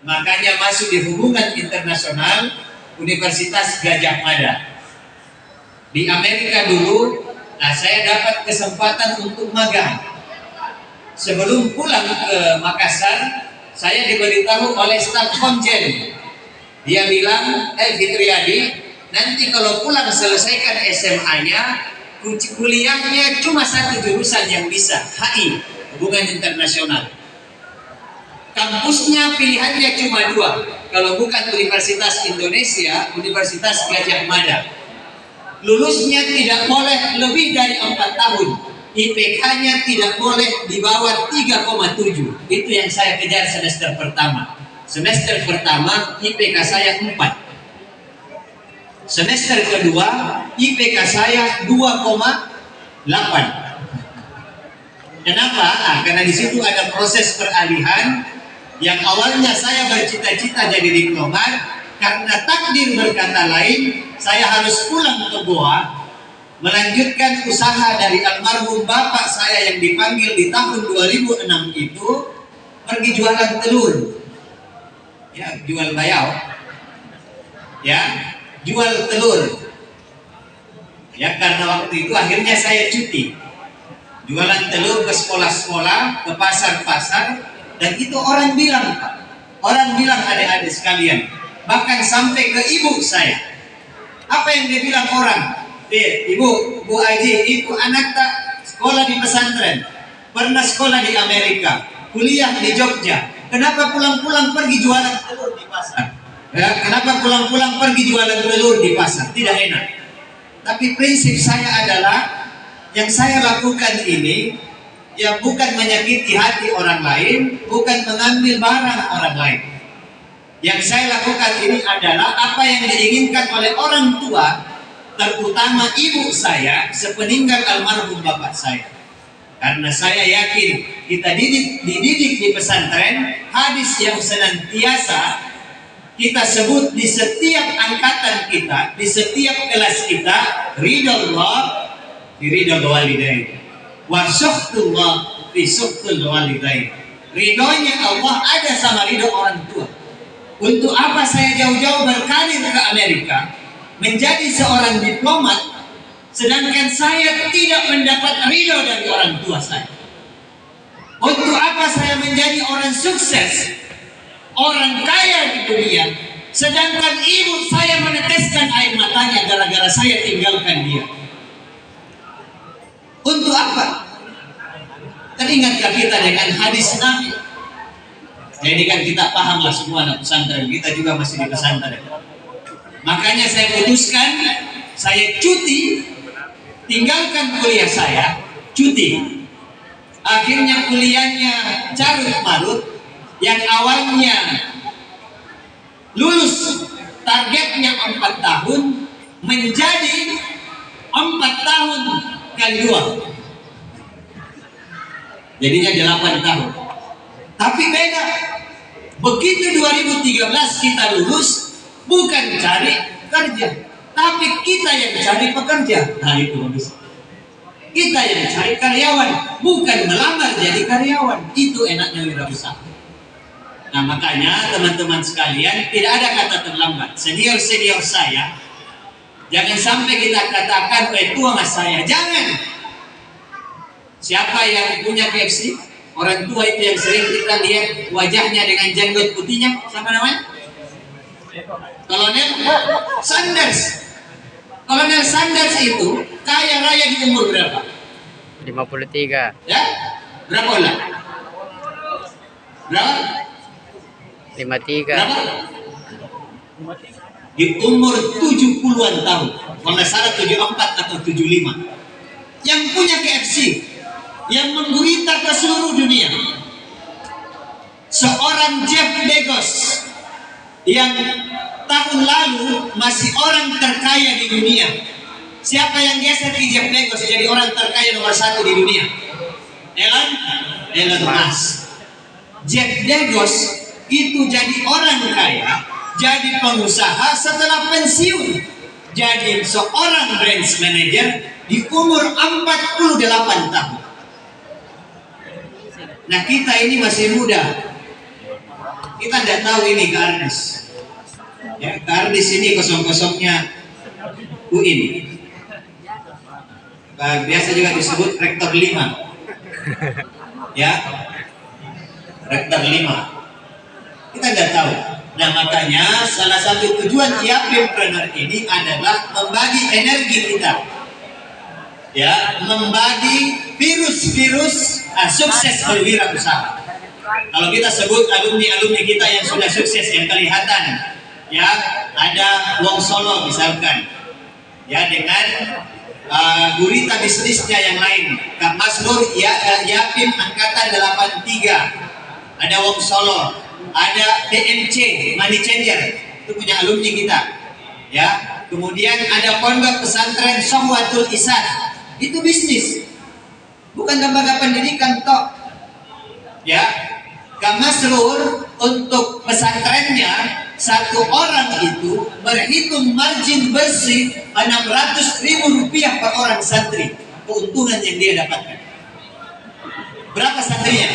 Makanya masuk di hubungan internasional Universitas Gadjah Mada. Di Amerika dulu, saya dapat kesempatan untuk magang. Sebelum pulang ke Makassar, saya diberitahu oleh staf konjen. Dia bilang, Fitriadi, nanti kalau pulang selesaikan SMA-nya, kuliahnya cuma satu jurusan yang bisa, HI, hubungan internasional. Kampusnya pilihannya cuma dua, kalau bukan Universitas Indonesia, Universitas Gadjah Mada. Lulusnya tidak boleh lebih dari 4 tahun, IPK-nya tidak boleh di bawah 3,7. Itu yang saya kejar semester pertama. Semester pertama IPK saya 4. Semester kedua IPK saya 2,8. Kenapa? Karena di situ ada proses peralihan. Yang awalnya saya bercita-cita jadi diplomat, karena takdir berkata lain, saya harus pulang ke Goa melanjutkan usaha dari almarhum bapak saya yang dipanggil di tahun 2006 itu, pergi jualan telur. Ya, jual bayau. Ya, jual telur. Ya, karena waktu itu akhirnya saya cuti. Jualan telur ke sekolah-sekolah, ke pasar-pasar. Dan itu orang bilang, Pak, orang bilang adik-adik sekalian, bahkan sampai ke ibu saya. Apa yang dia bilang orang? Ibu, Bu Aji, itu anak tak sekolah di pesantren, pernah sekolah di Amerika, kuliah di Jogja. Kenapa pulang-pulang pergi jualan telur di pasar? Ya, kenapa pulang-pulang pergi jualan telur di pasar? Tidak enak. Tapi prinsip saya adalah, yang saya lakukan ini ya bukan menyakiti hati orang lain, bukan mengambil barang orang lain. Yang saya lakukan ini adalah apa yang diinginkan oleh orang tua, terutama ibu saya sepeninggal almarhum bapak saya. Karena saya yakin kita dididik di pesantren, hadis yang senantiasa kita sebut di setiap angkatan kita, di setiap kelas kita, ridha Allah di ridha walidain. Wa syukrullah fi syukrul walidain. Ridhonya Allah ada sama ridho orang tua. Untuk apa saya jauh-jauh berkarir ke Amerika menjadi seorang diplomat, sedangkan saya tidak mendapat ridho dari orang tua saya? Untuk apa saya menjadi orang sukses, orang kaya di dunia, sedangkan ibu saya meneteskan air matanya gara-gara saya tinggalkan dia? Untuk apa? Teringatkah kita dengan hadis Nabi? Jadi kan kita pahamlah semua anak pesantren, kita juga masih di pesantren. Makanya saya putuskan, saya cuti, tinggalkan kuliah saya, cuti. Akhirnya kuliahnya carut marut, yang awalnya lulus targetnya 4 tahun menjadi 4 tahun kali 2, jadinya 8 tahun. Tapi beda, begitu 2013 kita lulus, bukan cari kerja, tapi kita yang cari pekerja. Nah itu bagus. Kita yang cari karyawan, bukan melamar jadi karyawan. Itu enaknya wirausaha. Nah makanya teman-teman sekalian, tidak ada kata terlambat. Senior-senior saya, jangan sampai kita katakan, tua mas saya. Jangan. Siapa yang punya KFC? Orang tua itu yang sering kita lihat wajahnya dengan jenggot putihnya. Siapa namanya? Kolonel Sanders. Kolonel Sanders itu kaya raya di umur berapa? 53. Ya? Berapa ulang? Berapa? 53. Berapa? Di umur 70-an tahun. Kalau nggak salah 74 atau 75. Yang punya KFC, yang menggurita ke seluruh dunia. Seorang Jeff Bezos yang tahun lalu masih orang terkaya di dunia. Siapa yang geser di Jeff Bezos jadi orang terkaya nomor 1 di dunia? Elon Musk. Jeff Bezos itu jadi orang kaya, jadi pengusaha setelah pensiun, jadi seorang branch manager di umur 48 tahun. Nah kita ini masih muda, Kita tidak tahu ini ke Ardis. Ya, ke Ardis ini kosong-kosongnya UIN. Biasa juga disebut rektor 5. Ya, rektor 5. Kita tidak tahu. Nah, makanya salah satu tujuan IAPimpreneur ini adalah membagi energi kita. Ya, membagi virus-virus sukses berwirausaha. Kalau kita sebut alumni-alumni kita yang sudah sukses, yang kelihatan, ya, ada Wong Solo misalkan, ya, dengan gurita bisnisnya yang lain. Kak Masnur, Yapim Angkatan 83, ada Wong Solo, ada TMC, Money Changer, itu punya alumni kita, ya. Kemudian ada pondok pesantren Somwatul Isan, itu bisnis, bukan lembaga pendidikan toh, ya. Kak Masrur untuk pesantrennya, satu orang itu berhitung margin bersih 600.000 rupiah per orang santri, keuntungan yang dia dapatkan. Berapa santrinya?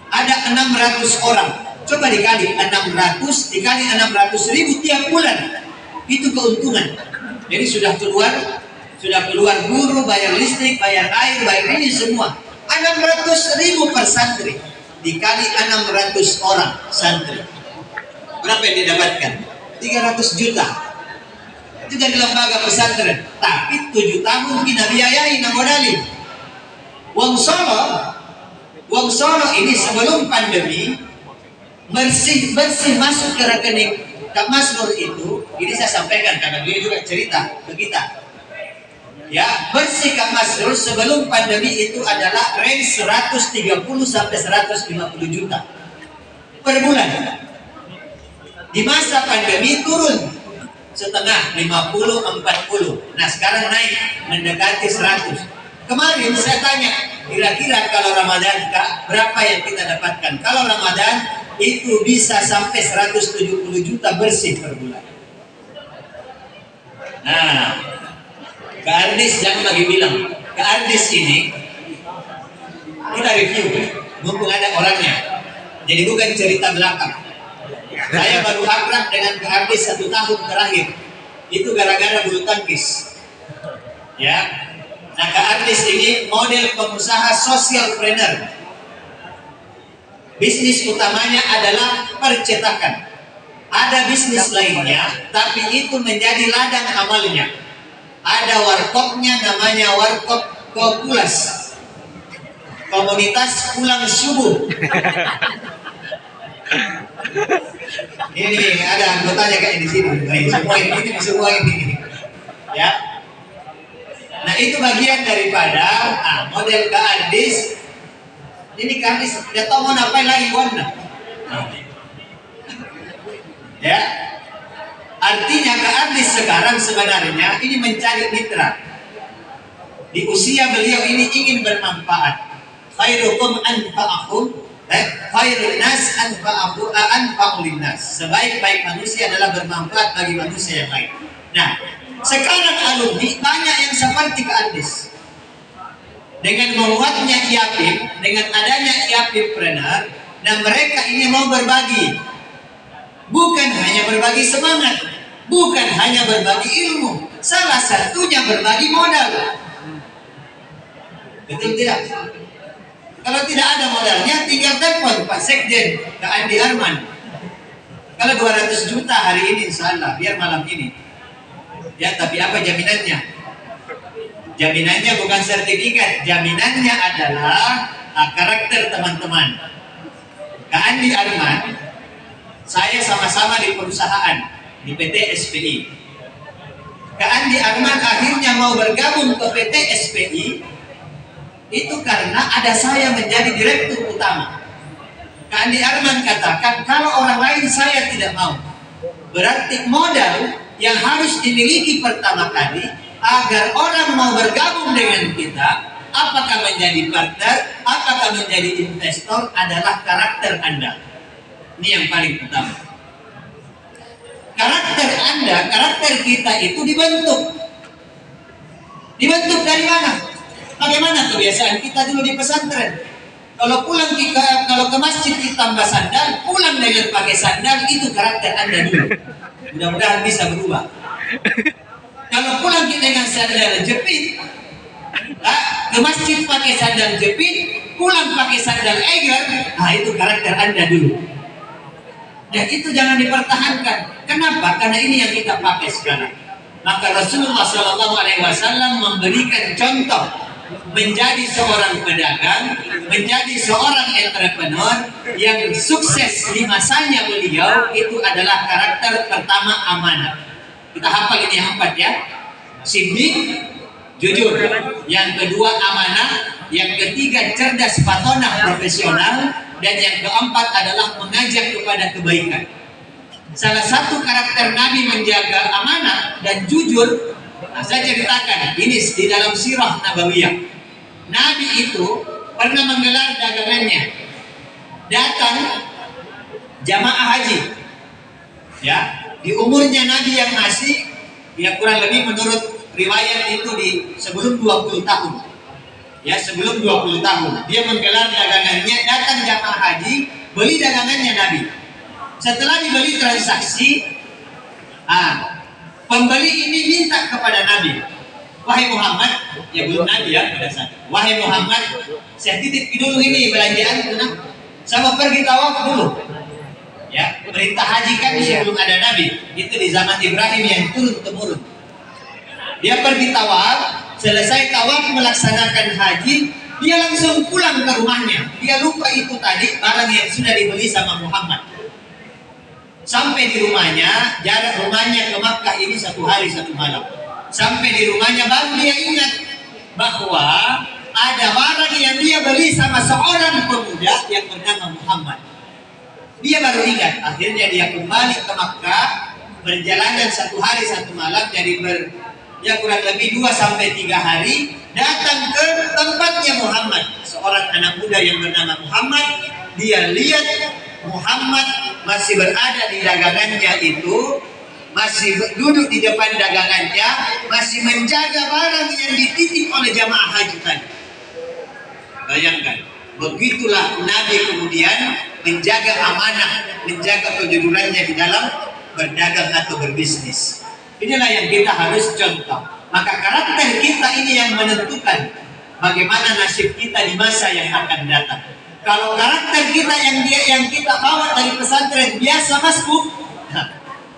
Ada 600 orang. Coba dikali 600 dikali 600.000 tiap bulan, itu keuntungan. Jadi sudah keluar guru, bayar listrik, bayar air, bayar ini semua. 600.000 per santri dikali 600 orang santri, berapa yang didapatkan? 300 juta. Itu dari lembaga pesantren, tapi 7 tahun kita biayai namodali. Wong Solo ini sebelum pandemi bersih masuk ke rekening Kak Masnur itu. Ini saya sampaikan karena dia juga cerita ke kita. Ya, bersih Kak Masnur sebelum pandemi itu adalah range 130 sampai 150 juta per bulan. Di masa pandemi turun setengah, 50-40. Nah, sekarang naik mendekati 100. Kemarin saya tanya, kira-kira kalau Ramadan Kak, berapa yang kita dapatkan? Kalau Ramadan itu bisa sampai 170 juta bersih per bulan. Nah, Kak Ardis jangan lagi bilang. Kak Ardis ini kita review, mumpung ada orangnya. Jadi bukan cerita belakang. Saya baru akrab dengan Kak Ardis 1 tahun terakhir. Itu gara-gara bulu tangkis. Ya. Nah, Kak Ardis ini model pengusaha socialpreneur. Bisnis utamanya adalah percetakan. Ada bisnis lainnya, tapi itu menjadi ladang amalnya. Ada warkopnya, namanya Warkop Kopulas, komunitas pulang subuh. Ini ada anggotanya kayak di sini. Semua ini, ya. Nah, itu bagian daripada model Kak Ardis. Ini Kak Ardis tidak tahu mau ngapain lagi warna. Ya. Artinya Kak Ardis sekarang sebenarnya ini mencari mitra. Di usia beliau ini ingin bermanfaat. Khairukum anfa'akum, khairun nas anfa'u linnas. Sebaik-baik manusia adalah bermanfaat bagi manusia yang lain. Nah, sekarang alumni banyak yang seperti Kak Ardis. Dengan menguatnya IAPIM, dengan adanya IAPimpreneur, dan mereka ini mau berbagi. Bukan hanya berbagi semangat, bukan hanya berbagi ilmu, salah satunya berbagi modal. Betul tidak? Kalau tidak ada modalnya, tinggal telepon Pak Sekjen ke Andi Arman. Kalau 200 juta hari ini, insya Allah, biar malam ini. Ya, tapi apa jaminannya? Jaminannya bukan sertifikat, jaminannya adalah karakter teman-teman. Kak Andi Arman, saya sama-sama di perusahaan, di PT SPI. Kak Andi Arman akhirnya mau bergabung ke PT SPI, itu karena ada saya menjadi direktur utama. Kak Andi Arman katakan, kalau orang lain saya tidak mau. Berarti modal yang harus dimiliki pertama kali, agar orang mau bergabung dengan kita, apakah menjadi partner, apakah menjadi investor, adalah karakter Anda. Ini yang paling utama. Karakter Anda, karakter kita itu dibentuk. Dibentuk dari mana? Bagaimana kebiasaan kita dulu di pesantren? Kalau kalau ke masjid kita tambah sandal, pulang dengan pakai sandal, itu karakter Anda dulu. Mudah-mudahan bisa berubah. Kalau pulang kita dengan sandal jepit, ke masjid pakai sandal jepit, pulang pakai sandal eger, itu karakter Anda dulu. Dan itu jangan dipertahankan. Kenapa? Karena ini yang kita pakai sekarang. Maka Rasulullah SAW memberikan contoh menjadi seorang pedagang, menjadi seorang entrepreneur yang sukses di masanya beliau itu adalah karakter pertama amanah. Kita hafal ini yang 4 ya. Siddiq, jujur. Yang kedua amanah, yang ketiga cerdas fatonah profesional, dan yang keempat adalah mengajak kepada kebaikan. Salah satu karakter Nabi menjaga amanah dan jujur, saya ceritakan ini di dalam sirah Nabawiyah. Nabi itu pernah menggelar dagangannya, datang jamaah haji, ya, di umurnya Nabi yang masih, ya kurang lebih menurut riwayat itu di sebelum 20 tahun. Ya, sebelum 20 tahun dia menggelar dagangannya, datang jamaah haji, beli dagangannya Nabi. Setelah dibeli transaksi, pembeli ini minta kepada Nabi, wahai Muhammad, ya belum Nabi ya pada saat, wahai Muhammad, saya titip dulu ini belanjaan, sama pergi tawaf dulu. Ya, perintah haji kan sebelum ada Nabi, itu di zaman Ibrahim yang turun temurun. Dia pergi tawaf. Selesai tawaf melaksanakan haji, dia langsung pulang ke rumahnya. Dia lupa itu tadi barang yang sudah dibeli sama Muhammad. Sampai di rumahnya, jarak rumahnya ke Makkah ini 1 hari 1 malam. Sampai di rumahnya baru dia ingat bahwa ada barang yang dia beli sama seorang pemuda yang bernama Muhammad. Dia baru ingat. Akhirnya dia kembali ke Makkah, perjalanan 1 hari 1 malam, jadi kurang lebih 2 sampai 3 hari, datang ke tempatnya Muhammad, seorang anak muda yang bernama Muhammad. Dia lihat Muhammad masih berada di dagangannya itu, masih duduk di depan dagangannya, masih menjaga barang yang dititip oleh jamaah haji tadi. Bayangkan, begitulah Nabi kemudian menjaga amanah, menjaga kejujurannya di dalam berdagang atau berbisnis. Inilah yang kita harus contoh. Maka karakter kita ini yang menentukan bagaimana nasib kita di masa yang akan datang. Kalau karakter kita yang kita bawa dari pesantren biasa masbuk,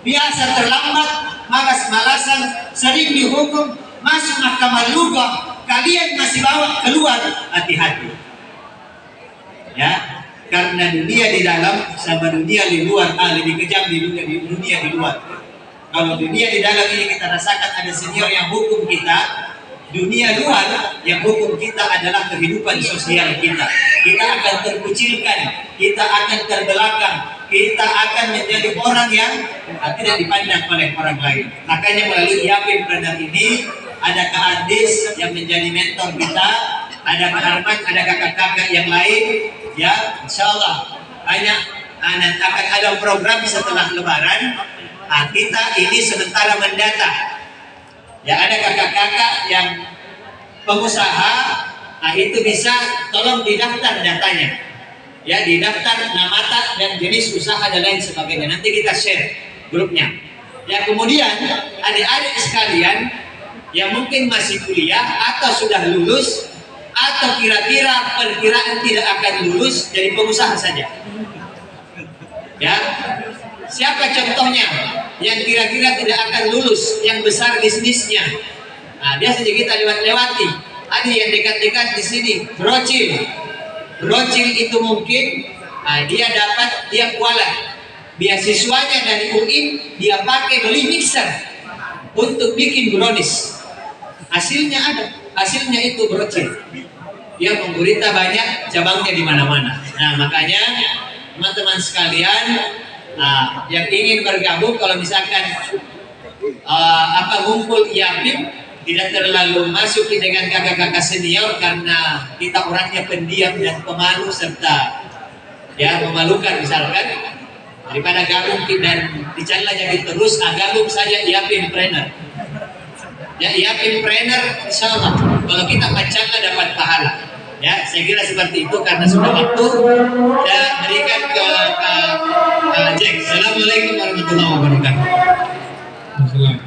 biasa terlambat, malas-malasan, sering dihukum, masuk mahkamah lugah, kalian masih bawa keluar, hati-hati. Ya, karena dunia di dalam sama dunia di luar, lebih kejam di dunia di luar. Kalau dunia di dalam ini kita rasakan ada senior yang hukum kita, dunia luar yang hukum kita adalah kehidupan sosial kita. Kita akan terkucilkan, kita akan terbelakang, kita akan menjadi orang yang tidak dipandang oleh orang lain. Makanya melalui Yapim-Preneur ini ada Kak Andis yang menjadi mentor kita, ada Pak Arman, ada kakak-kakak yang lain. Ya, insya Allah akan ada program setelah Lebaran. Kita ini sementara mendata. Ya, ada kakak-kakak yang pengusaha, itu bisa tolong didaftar datanya. Ya, didaftar nama dan jenis usaha dan lain sebagainya. Nanti kita share grupnya. Ya, kemudian adik-adik sekalian yang mungkin masih kuliah atau sudah lulus atau kira-kira perkiraan tidak akan lulus jadi pengusaha saja. Ya, siapa contohnya yang kira-kira tidak akan lulus, yang besar bisnisnya? Biasanya kita lewati. Ada yang dekat-dekat di sini, Rothschild itu mungkin dia kualat. Beasiswanya dari UIN dia pakai beli mixer untuk bikin brownies. Hasilnya itu Rothschild. Dia menggurita banyak cabangnya di mana-mana. Nah, makanya teman-teman sekalian, yang ingin bergabung, kalau misalkan ngumpul Yapim, tidak terlalu masuk dengan kakak-kakak senior karena kita orangnya pendiam dan pemalu serta memalukan misalkan, daripada gabung dan dicari jadi terus, gabung saja Yapim-Preneur. Ya, Yapim-Preneur insya Allah kalau kita baca dapat pahala. Ya, saya kira seperti itu karena sudah waktu. Dan berikan ke Jack. Assalamualaikum warahmatullahi wabarakatuh. Assalamualaikum.